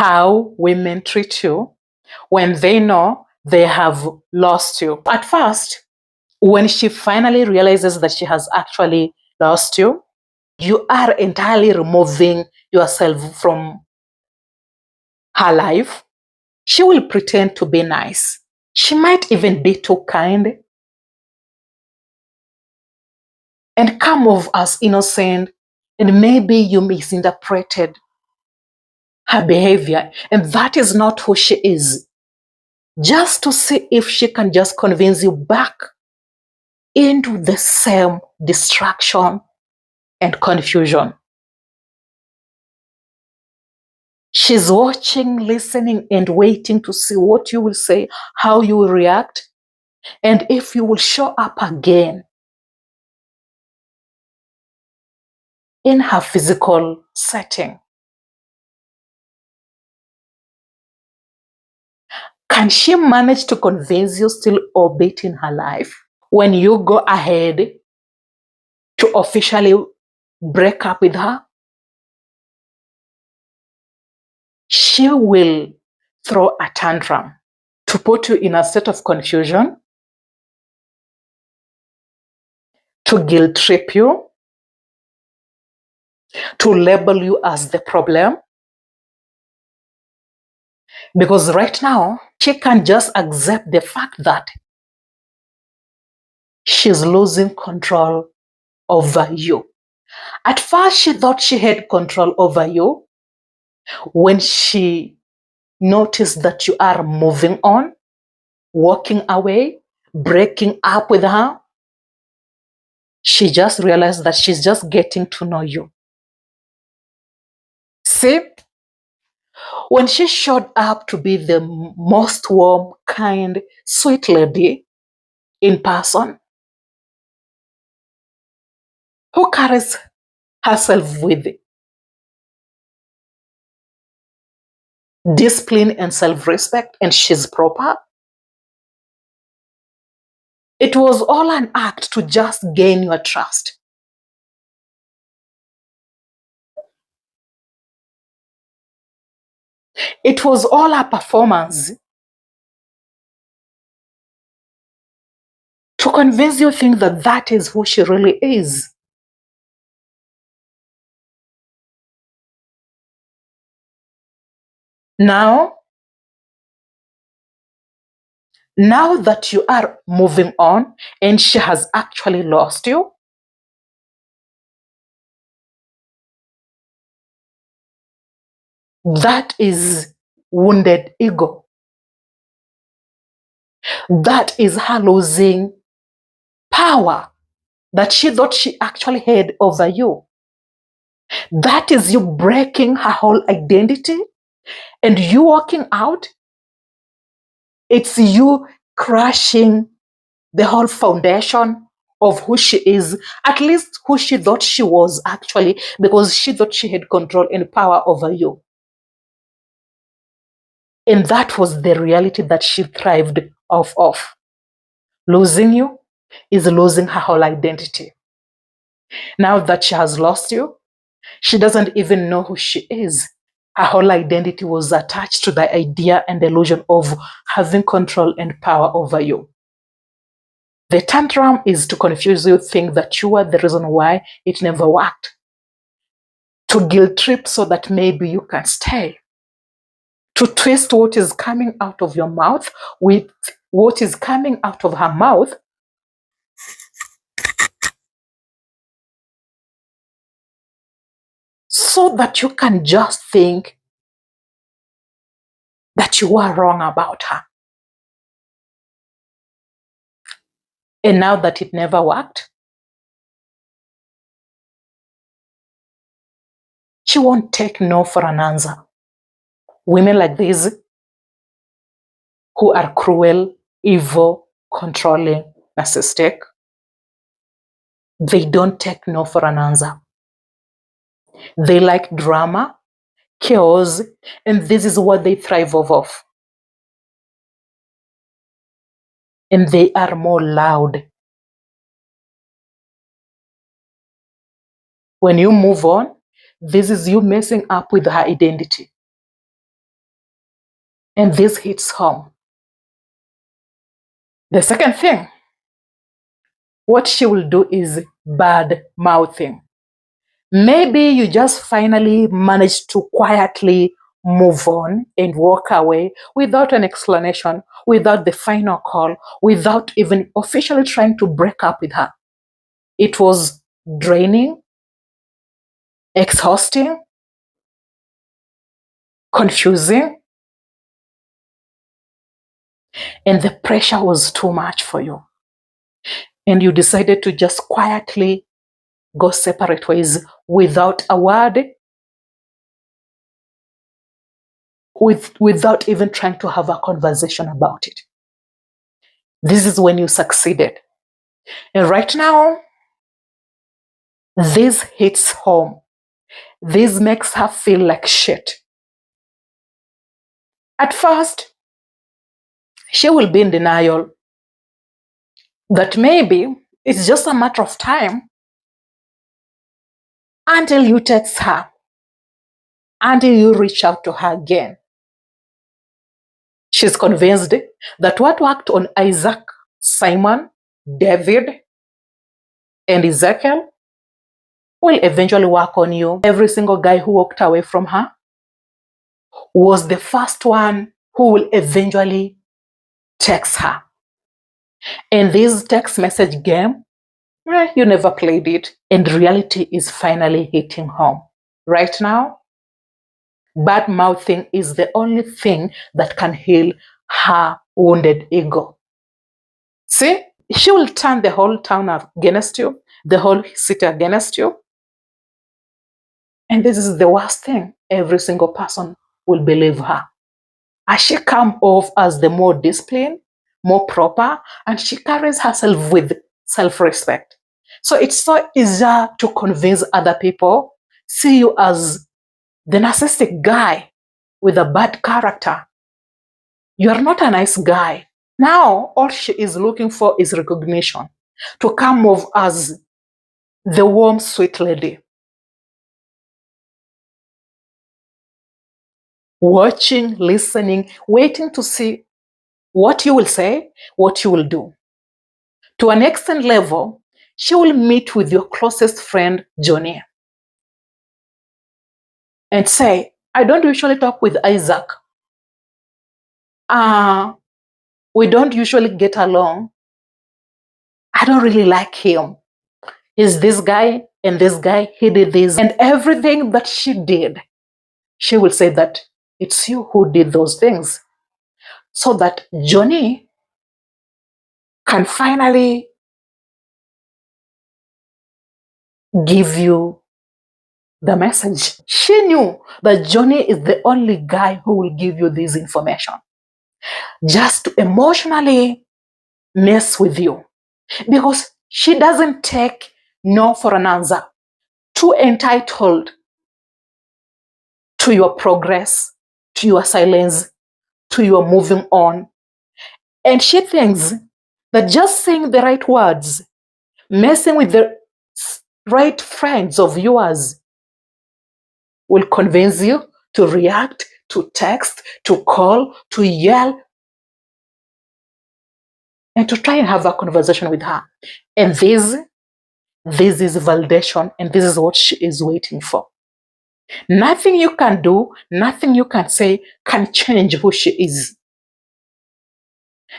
how women treat you when they know they have lost you. At first, when she finally realizes that she has actually lost you, you are entirely removing yourself from her life. She will pretend to be nice. She might even be too kind and come off as innocent, and maybe you misinterpreted her behavior, and that is not who she is. Just to see if she can just convince you back into the same distraction and confusion. She's watching, listening, and waiting to see what you will say, how you will react, and if you will show up again in her physical setting. Can she manage to convince you still orbit in her life when you go ahead to officially break up with her? She will throw a tantrum to put you in a state of confusion, to guilt trip you, to label you as the problem. Because right now, she can just accept the fact that she's losing control over you. At first, she thought she had control over you. When she noticed that you are moving on, walking away, breaking up with her, she just realized that she's just getting to know you. See, when she showed up to be the most warm, kind, sweet lady in person, who carries herself with discipline and self-respect, and she's proper, it was all an act to just gain your trust. It was all a performance to convince you think that that is who she really is. Now that you are moving on and she has actually lost you, that is wounded ego. That is her losing power that she thought she actually had over you. That is you breaking her whole identity and you walking out. It's you crashing the whole foundation of who she is, at least who she thought she was actually, because she thought she had control and power over you. And that was the reality that she thrived off of. Losing you is losing her whole identity. Now that she has lost you, she doesn't even know who she is. Her whole identity was attached to the idea and illusion of having control and power over you. The tantrum is to confuse you, think that you are the reason why it never worked. To guilt trip so that maybe you can stay. To twist what is coming out of your mouth with what is coming out of her mouth, so that you can just think that you are wrong about her. And now that it never worked, she won't take no for an answer. Women like these, who are cruel, evil, controlling, narcissistic, they don't take no for an answer. They like drama, chaos, and this is what they thrive off of. And they are more loud. When you move on, this is you messing up with her identity. And this hits home. The second thing, what she will do is bad mouthing. Maybe you just finally managed to quietly move on and walk away without an explanation, without the final call, without even officially trying to break up with her. It was draining, exhausting, confusing, and the pressure was too much for you. And you decided to just quietly go separate ways without a word, without even trying to have a conversation about it. This is when you succeeded. And right now, this hits home. This makes her feel like shit. At first, she will be in denial that maybe it's just a matter of time until you text her, until you reach out to her again. She's convinced that what worked on Isaac, Simon, David, and Ezekiel will eventually work on you. Every single guy who walked away from her was the first one who will eventually text her. And this text message game, you never played it. And reality is finally hitting home. Right now, bad mouthing is the only thing that can heal her wounded ego. See, she will turn the whole town against you, the whole city against you. And this is the worst thing. Every single person will believe her. As she comes off as the more disciplined, more proper, and she carries herself with self-respect. So it's so easier to convince other people, see you as the narcissistic guy with a bad character. You're not a nice guy. Now, all she is looking for is recognition, to come off as the warm, sweet lady. Watching, listening, waiting to see what you will say, what you will do. To an extent level, she will meet with your closest friend, Johnny, and say, I don't usually talk with Isaac. We don't usually get along. I don't really like him. He's this guy and this guy, he did this. And everything that she did, she will say that it's you who did those things. So that Johnny can finally give you the message. She knew that Johnny is the only guy who will give you this information, just to emotionally mess with you, because she doesn't take no for an answer. Too entitled to your progress, to your silence, to your moving on. And she thinks that just saying the right words, messing with the right friends of yours, will convince you to react, to text, to call, to yell, and to try and have a conversation with her. And this is validation, and this is what she is waiting for. Nothing you can do, nothing you can say can change who she is.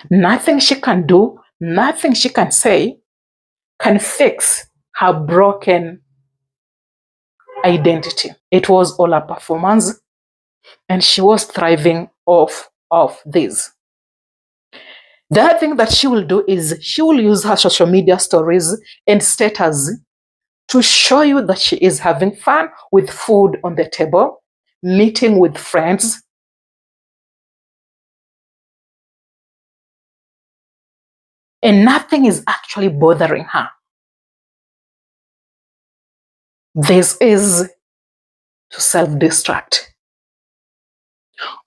Nothing she can do, nothing she can say can fix her broken identity. It was all a performance, and she was thriving off of this. The other thing that she will do is she will use her social media stories and status to show you that she is having fun with food on the table, meeting with friends, and nothing is actually bothering her. This is to self-destruct.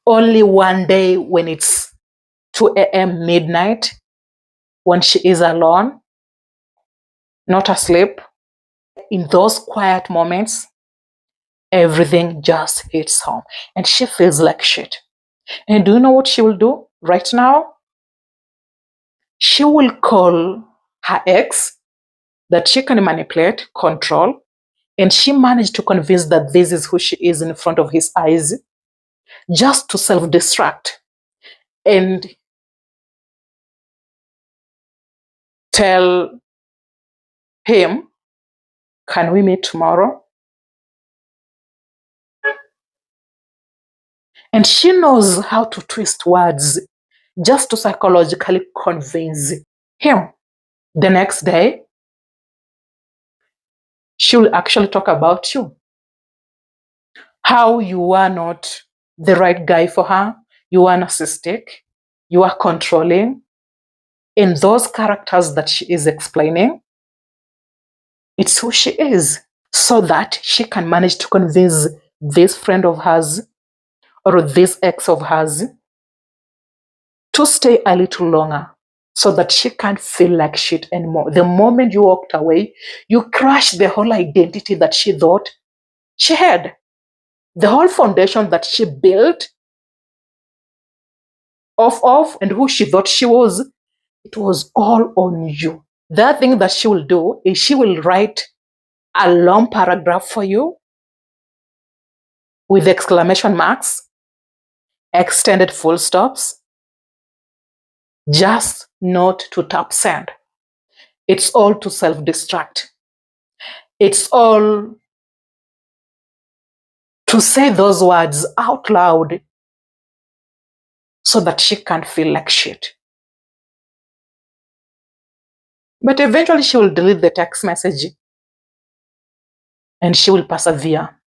Only one day when it's 2 a.m. midnight, when she is alone, not asleep, in those quiet moments, everything just hits home and she feels like shit. And do you know what she will do right now? She will call her ex that she can manipulate, control, and she managed to convince that this is who she is in front of his eyes, just to self-destruct and tell him, can we meet tomorrow? And she knows how to twist words just to psychologically convince him. The next day, she will actually talk about you. How you are not the right guy for her, you are narcissistic, you are controlling. In those characters that she is explaining, it's who she is, so that she can manage to convince this friend of hers or this ex of hers to stay a little longer so that she can't feel like shit anymore. The moment you walked away, you crushed the whole identity that she thought she had. The whole foundation that she built off of and who she thought she was, it was all on you. The other thing that she will do is she will write a long paragraph for you with exclamation marks, extended full stops, just not to tap send. It's all to self-destruct. It's all to say those words out loud so that she can't feel like shit. But eventually she will delete the text message and she will persevere.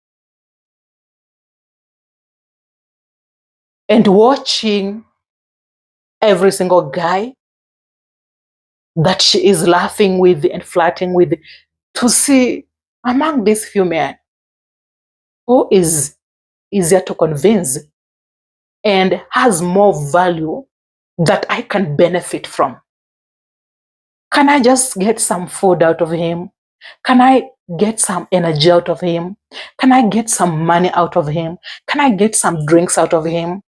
And watching every single guy that she is laughing with and flirting with, to see among these few men who is easier to convince and has more value that I can benefit from. Can I just get some food out of him? Can I get some energy out of him? Can I get some money out of him? Can I get some drinks out of him?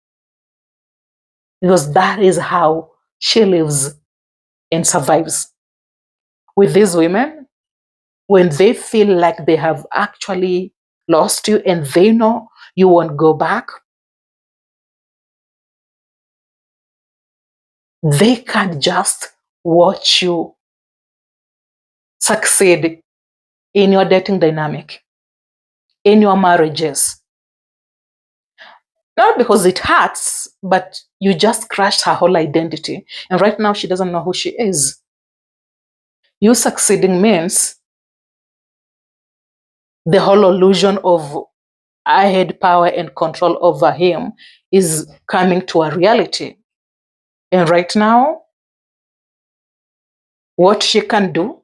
Because that is how she lives and survives. With these women, when they feel like they have actually lost you and they know you won't go back, they can't just watch you succeed in your dating dynamic, in your marriages. Not because it hurts, but you just crushed her whole identity. And right now she doesn't know who she is. You succeeding means the whole illusion of I had power and control over him is coming to a reality. And right now, what she can do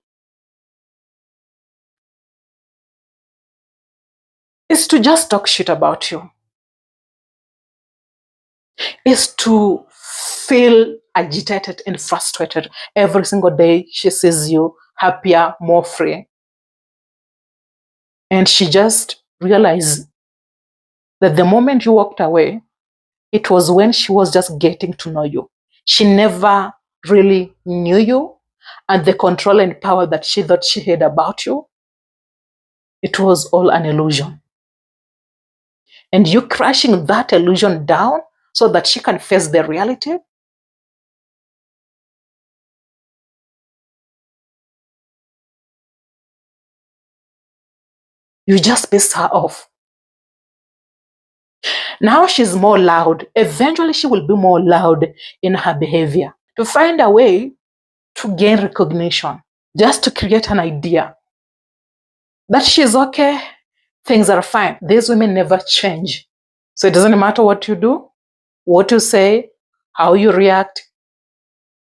is to just talk shit about you, is to feel agitated and frustrated every single day she sees you happier, more free. And she just realized that the moment you walked away, it was when she was just getting to know you. She never really knew you, and the control and power that she thought she had about you, it was all an illusion. And you crashing that illusion down so that she can face the reality, you just piss her off. Now she's more loud. Eventually she will be more loud in her behavior to find a way to gain recognition, just to create an idea that she's okay, things are fine. These women never change. So it doesn't matter what you do, what you say, how you react.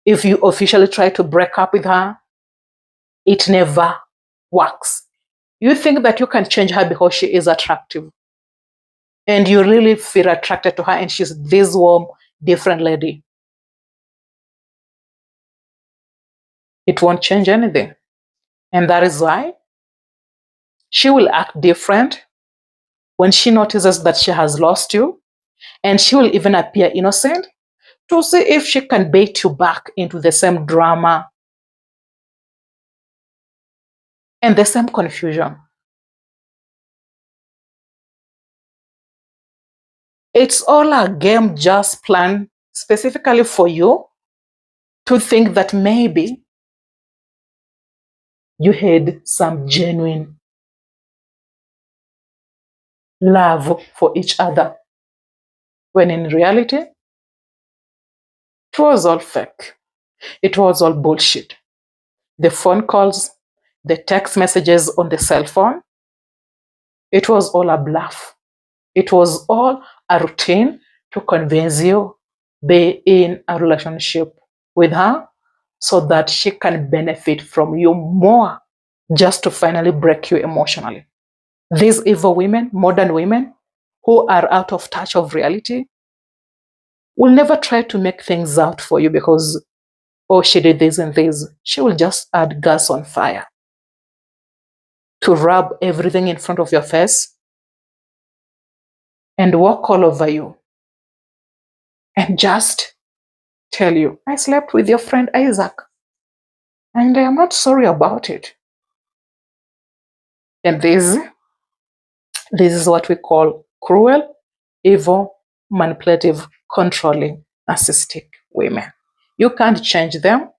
If you officially try to break up with her, it never works. You think that you can change her because she is attractive. And you really feel attracted to her and she's this warm, different lady. It won't change anything. And that is why she will act different when she notices that she has lost you And she will even appear innocent to see if she can bait you back into the same drama and the same confusion. It's all a game just planned specifically for you to think that maybe you had some genuine love for each other, when in reality, it was all fake. It was all bullshit. The phone calls, the text messages on the cell phone, it was all a bluff. It was all a routine to convince you be in a relationship with her so that she can benefit from you more, just to finally break you emotionally. These evil women, modern women, who are out of touch of reality, will never try to make things out for you because, oh, she did this and this. She will just add gas on fire to rub everything in front of your face and walk all over you and just tell you, I slept with your friend Isaac and I am not sorry about it. And this is what we call cruel, evil, manipulative, controlling, narcissistic women. You can't change them,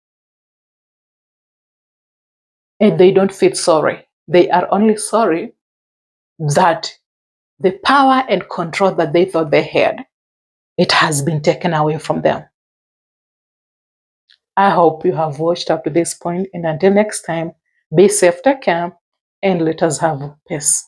and they don't feel sorry. They are only sorry that the power and control that they thought they had, it has been taken away from them. I hope you have watched up to this point, and until next time, be safe, take care, and let us have peace.